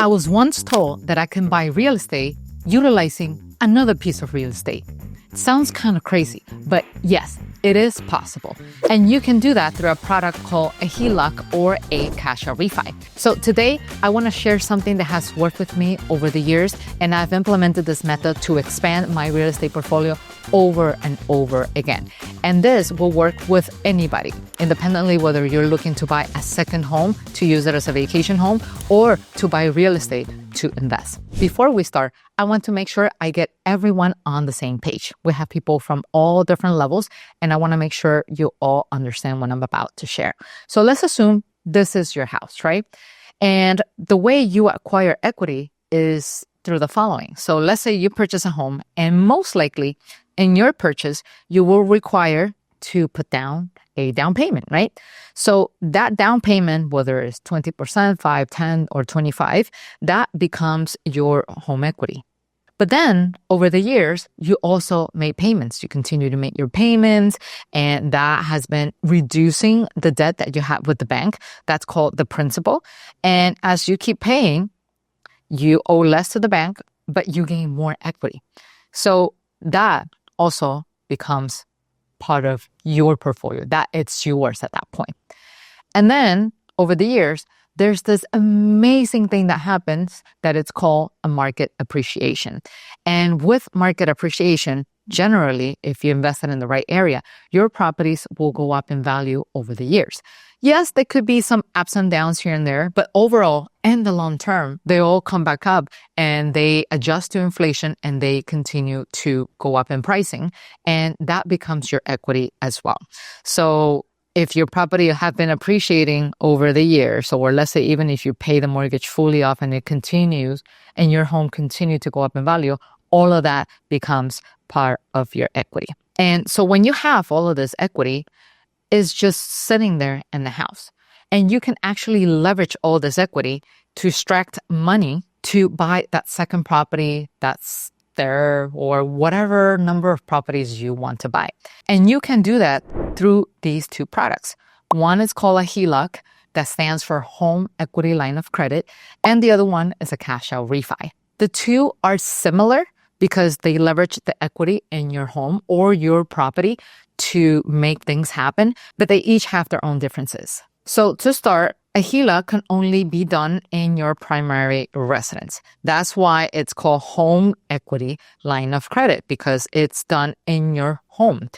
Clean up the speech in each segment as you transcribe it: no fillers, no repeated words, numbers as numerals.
I was once told that I can buy real estate utilizing another piece of real estate. It sounds kind of crazy, but yes, it is possible. And you can do that through a product called a HELOC or a cash out refi. So today, I want to share something that has worked with me over the years, and I've implemented this method to expand my real estate portfolio over and over again. And this will work with anybody, independently whether you're looking to buy a second home to use it as a vacation home or to buy real estate to invest. Before we start, I want to make sure I get everyone on the same page. We have people from all different levels, and I want to make sure you all understand what I'm about to share. So let's assume this is your house, right? And the way you acquire equity is through the following. So let's say you purchase a home, and most likely in your purchase, you will require to put down a down payment, right? So that down payment, whether it's 20%, 5, 10, or 25, that becomes your home equity. But then over the years, you also make payments. You continue to make your payments, and that has been reducing the debt that you have with the bank. That's called the principal. And as you keep paying, you owe less to the bank, but you gain more equity. So that also becomes part of your portfolio, that it's yours at that point. And then over the years, there's this amazing thing that happens that it's called a market appreciation. And with market appreciation, generally, if you invest it in the right area, your properties will go up in value over the years. Yes, there could be some ups and downs here and there, but overall, in the long term, they all come back up and they adjust to inflation and they continue to go up in pricing. And that becomes your equity as well. So if your property have been appreciating over the years, or let's say even if you pay the mortgage fully off and it continues and your home continue to go up in value, all of that becomes part of your equity. And so when you have all of this equity, it's just sitting there in the house. And you can actually leverage all this equity to extract money to buy that second property that's there, or whatever number of properties you want to buy. And you can do that through these two products. One is called a HELOC, that stands for Home Equity Line of Credit, and the other one is a cash out refi. The two are similar because they leverage the equity in your home or your property to make things happen, but they each have their own differences. So to start, a HELOC can only be done in your primary residence. That's why it's called Home Equity Line of Credit, because it's done in your home.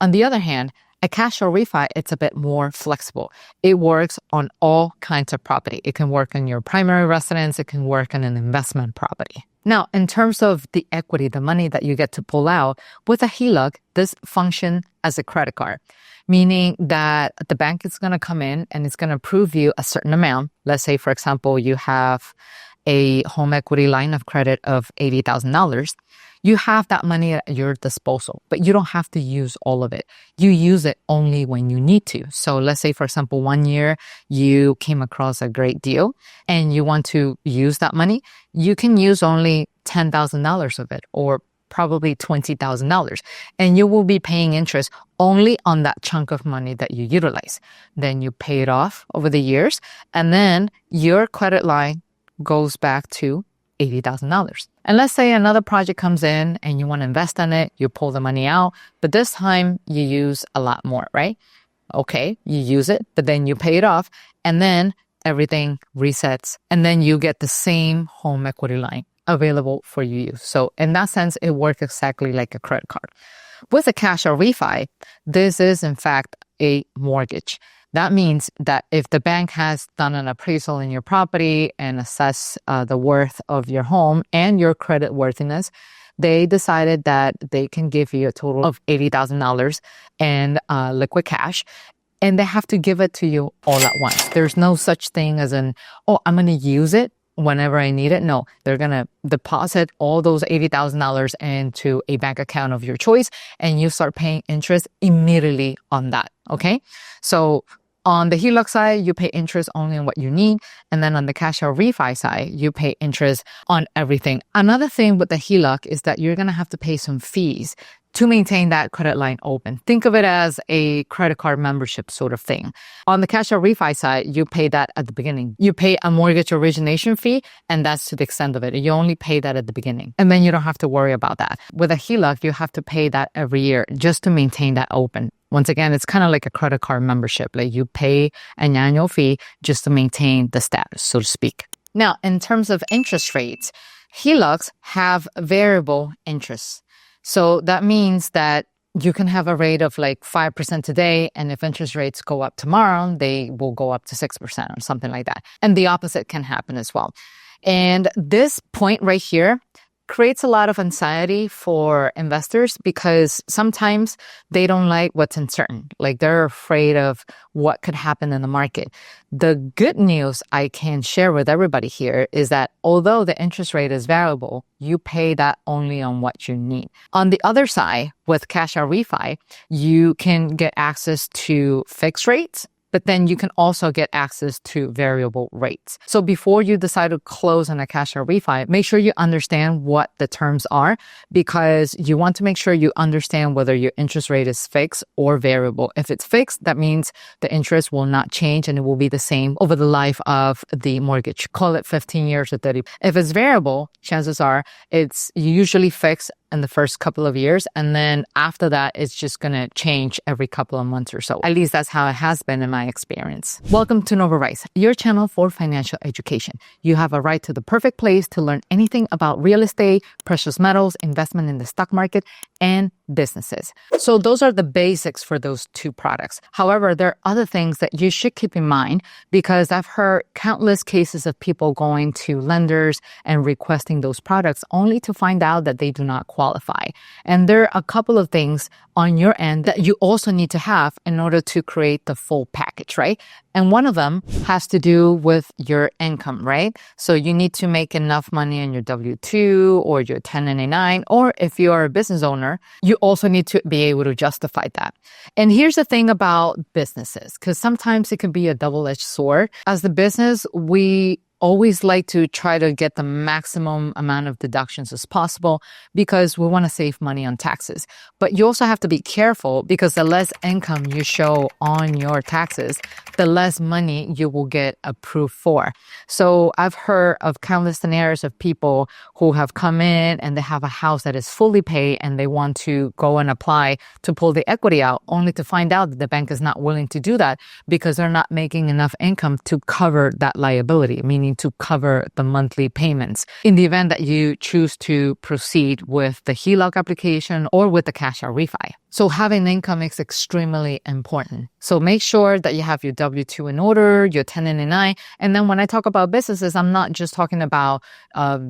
On the other hand, a cash out refi, it's a bit more flexible. It works on all kinds of property. It can work on your primary residence. It can work on an investment property. Now, in terms of the equity, the money that you get to pull out, with a HELOC, this functions as a credit card, meaning that the bank is going to come in and it's going to approve you a certain amount. Let's say, for example, you have a home equity line of credit of $80,000. You have that money at your disposal, but you don't have to use all of it. You use it only when you need to. So let's say, for example, one year you came across a great deal and you want to use that money, you can use only $10,000 of it, or probably $20,000. And you will be paying interest only on that chunk of money that you utilize. Then you pay it off over the years, and then your credit line goes back to $80,000. And let's say another project comes in and you want to invest in it, you pull the money out, but this time you use a lot more, right? Okay, you use it, but then you pay it off, and then everything resets, and then you get the same home equity line available for you use. So in that sense, it works exactly like a credit card. With a cash out refi, this is in fact a mortgage. That means that if the bank has done an appraisal in your property and assessed the worth of your home and your credit worthiness, they decided that they can give you a total of $80,000 in liquid cash, and they have to give it to you all at once. There's no such thing as I'm going to use it whenever I need it. No, they're going to deposit all those $80,000 into a bank account of your choice, and you start paying interest immediately on that. Okay. So on the HELOC side, you pay interest only on what you need. And then on the cash out refi side, you pay interest on everything. Another thing with the HELOC is that you're going to have to pay some fees to maintain that credit line open. Think of it as a credit card membership sort of thing. On the cash out refi side, you pay that at the beginning. You pay a mortgage origination fee, and that's to the extent of it. You only pay that at the beginning, and then you don't have to worry about that. With a HELOC, you have to pay that every year just to maintain that open. Once again, it's kind of like a credit card membership. Like you pay an annual fee just to maintain the status, so to speak. Now, in terms of interest rates, HELOCs have variable interest. So that means that you can have a rate of like 5% today, and if interest rates go up tomorrow, they will go up to 6% or something like that. And the opposite can happen as well. And this point right here creates a lot of anxiety for investors because sometimes they don't like what's uncertain. Like they're afraid of what could happen in the market. The good news I can share with everybody here is that although the interest rate is variable, you pay that only on what you need. On the other side, with cash out refi, you can get access to fixed rates, but then you can also get access to variable rates. So before you decide to close on a cash out refi, make sure you understand what the terms are because you want to make sure you understand whether your interest rate is fixed or variable. If it's fixed, that means the interest will not change and it will be the same over the life of the mortgage. Call it 15 years or 30. If it's variable, chances are it's usually fixed in the first couple of years. And then after that, it's just going to change every couple of months or so. At least that's how it has been in my experience. Welcome to Nova Rice, your channel for financial education. You have a right to the perfect place to learn anything about real estate, precious metals, investment in the stock market, and businesses. So those are the basics for those two products. However, there are other things that you should keep in mind because I've heard countless cases of people going to lenders and requesting those products only to find out that they do not qualify. And there are a couple of things on your end that you also need to have in order to create the full package, right? And one of them has to do with your income, right? So you need to make enough money on your W-2 or your 1099, or if you are a business owner, you also need to be able to justify that. And here's the thing about businesses, because sometimes it can be a double-edged sword. As the business, we always like to try to get the maximum amount of deductions as possible because we want to save money on taxes. But you also have to be careful because the less income you show on your taxes, the less money you will get approved for. So I've heard of countless scenarios of people who have come in and they have a house that is fully paid and they want to go and apply to pull the equity out only to find out that the bank is not willing to do that because they're not making enough income to cover that liability, meaning to cover the monthly payments in the event that you choose to proceed with the HELOC application or with the cash out refi. So having income is extremely important. So make sure that you have your W-2 in order, your 1099. And then when I talk about businesses, I'm not just talking about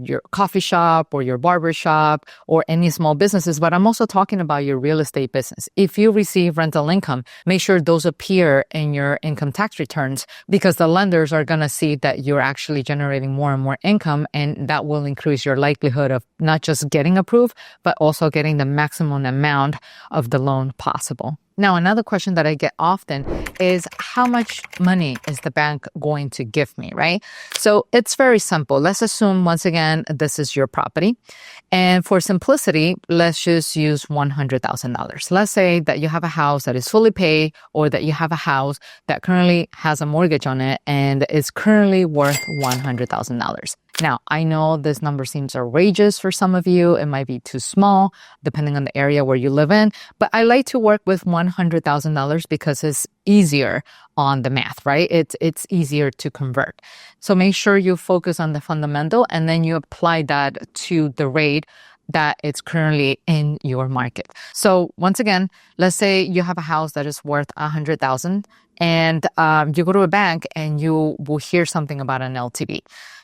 your coffee shop or your barber shop or any small businesses, but I'm also talking about your real estate business. If you receive rental income, make sure those appear in your income tax returns because the lenders are going to see that you're actually generating more and more income, and that will increase your likelihood of not just getting approved, but also getting the maximum amount of the loan possible. Now, another question that I get often is how much money is the bank going to give me, right? So it's very simple. Let's assume, once again, this is your property. And for simplicity, let's just use $100,000. Let's say that you have a house that is fully paid or that you have a house that currently has a mortgage on it and is currently worth $100,000. Now, I know this number seems outrageous for some of you. It might be too small, depending on the area where you live in. But I like to work with $100,000 because it's easier on the math, right? It's easier to convert. So make sure you focus on the fundamental and then you apply that to the rate that it's currently in your market. So once again, let's say you have a house that is worth $100,000 and you go to a bank and you will hear something about an LTV.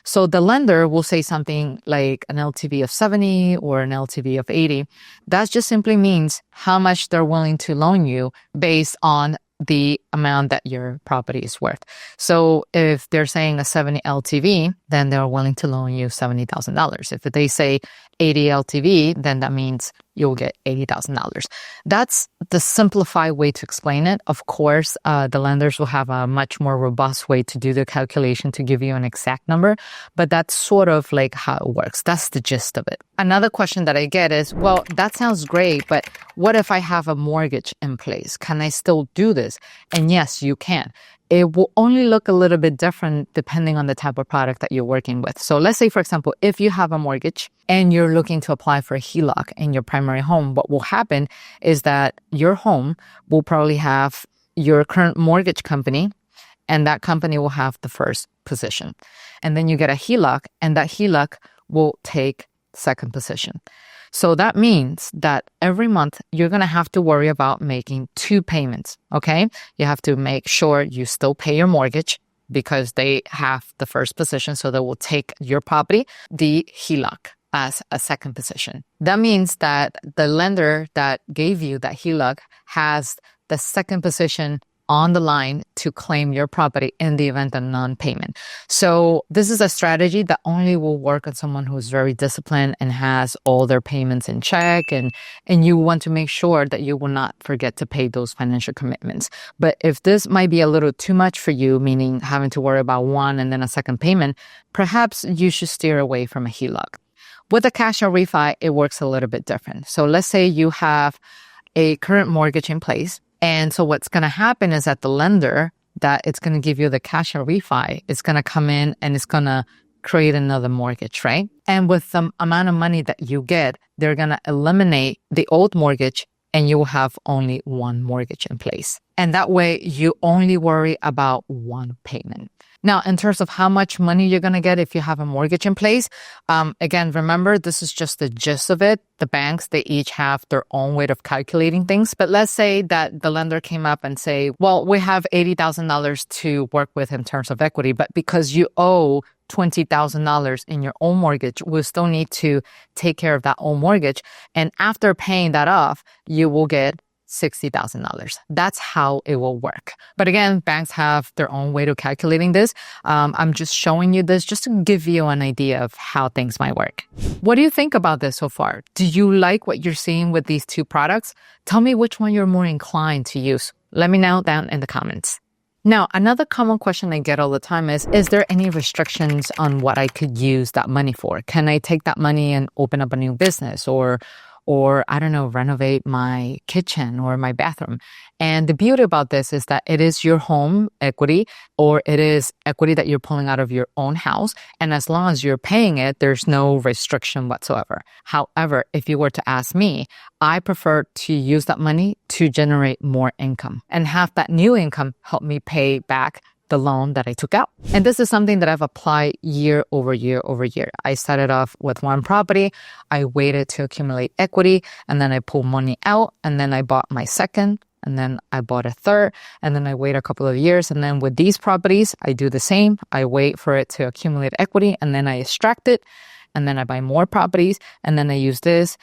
So the lender will say something like an LTV of 70 or an LTV of 80. That just simply means how much they're willing to loan you based on the amount that your property is worth. So if they're saying a 70 LTV, then they're willing to loan you $70,000. If they say 80 LTV, then that means you'll get $80,000. That's the simplified way to explain it. Of course, the lenders will have a much more robust way to do the calculation to give you an exact number, but that's sort of like how it works. That's the gist of it. Another question that I get is, well, that sounds great, but what if I have a mortgage in place? Can I still do this? And yes, you can. It will only look a little bit different depending on the type of product that you're working with. So let's say, for example, if you have a mortgage and you're looking to apply for a HELOC in your primary home, what will happen is that your home will probably have your current mortgage company, and that company will have the first position. And then you get a HELOC, and that HELOC will take second position. So that means that every month you're going to have to worry about making 2 payments, okay? You have to make sure you still pay your mortgage because they have the first position, so they will take your property, the HELOC, as a second position. That means that the lender that gave you that HELOC has the second position on the line to claim your property in the event of non-payment. So this is a strategy that only will work on someone who's very disciplined and has all their payments in check, and you want to make sure that you will not forget to pay those financial commitments. But if this might be a little too much for you, meaning having to worry about one and then a second payment, perhaps you should steer away from a HELOC. With a cash out refi, it works a little bit different. So let's say you have a current mortgage in place. And so what's going to happen is that the lender that it's going to give you the cash out refi is going to come in and it's going to create another mortgage, right? And with the amount of money that you get, they're going to eliminate the old mortgage and you will have only one mortgage in place. And that way you only worry about one payment. Now, in terms of how much money you're going to get if you have a mortgage in place, again, remember, this is just the gist of it. The banks, they each have their own way of calculating things. But let's say that the lender came up and say, well, we have $80,000 to work with in terms of equity, but because you owe $20,000 in your own mortgage, we'll still need to take care of that own mortgage. And after paying that off, you will get $60,000. That's how it will work. But again, banks have their own way to calculating this. I'm just showing you this just to give you an idea of how things might work. What do you think about this so far? Do you like what you're seeing with these 2 products? Tell me which one you're more inclined to use. Let me know down in the comments. Now, another common question I get all the time is there any restrictions on what I could use that money for? Can I take that money and open up a new business or I don't know, renovate my kitchen or my bathroom? And the beauty about this is that it is your home equity, or it is equity that you're pulling out of your own house. And as long as you're paying it, there's no restriction whatsoever. However, if you were to ask me, I prefer to use that money to generate more income and have that new income help me pay back the loan that I took out. And this is something that I've applied year over year over year. I started off with one property. I waited to accumulate equity, and then I pulled money out, and then I bought my second, and then I bought a third, and then I wait a couple of years. And then with these properties, I do the same. I wait for it to accumulate equity, and then I extract it, and then I buy more properties, and then I use this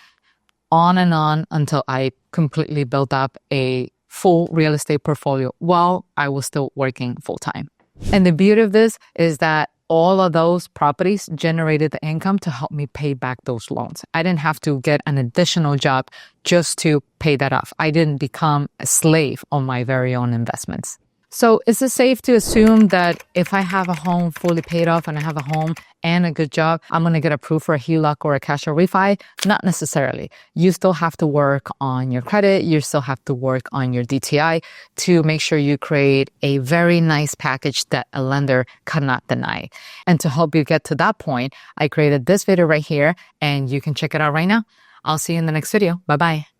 on and on until I completely built up a full real estate portfolio while I was still working full time. And the beauty of this is that all of those properties generated the income to help me pay back those loans. I didn't have to get an additional job just to pay that off. I didn't become a slave on my very own investments. So is it safe to assume that if I have a home fully paid off and I have a home and a good job, I'm going to get approved for a HELOC or a cash out refi? Not necessarily. You still have to work on your credit. You still have to work on your DTI to make sure you create a very nice package that a lender cannot deny. And to help you get to that point, I created this video right here, and you can check it out right now. I'll see you in the next video. Bye-bye.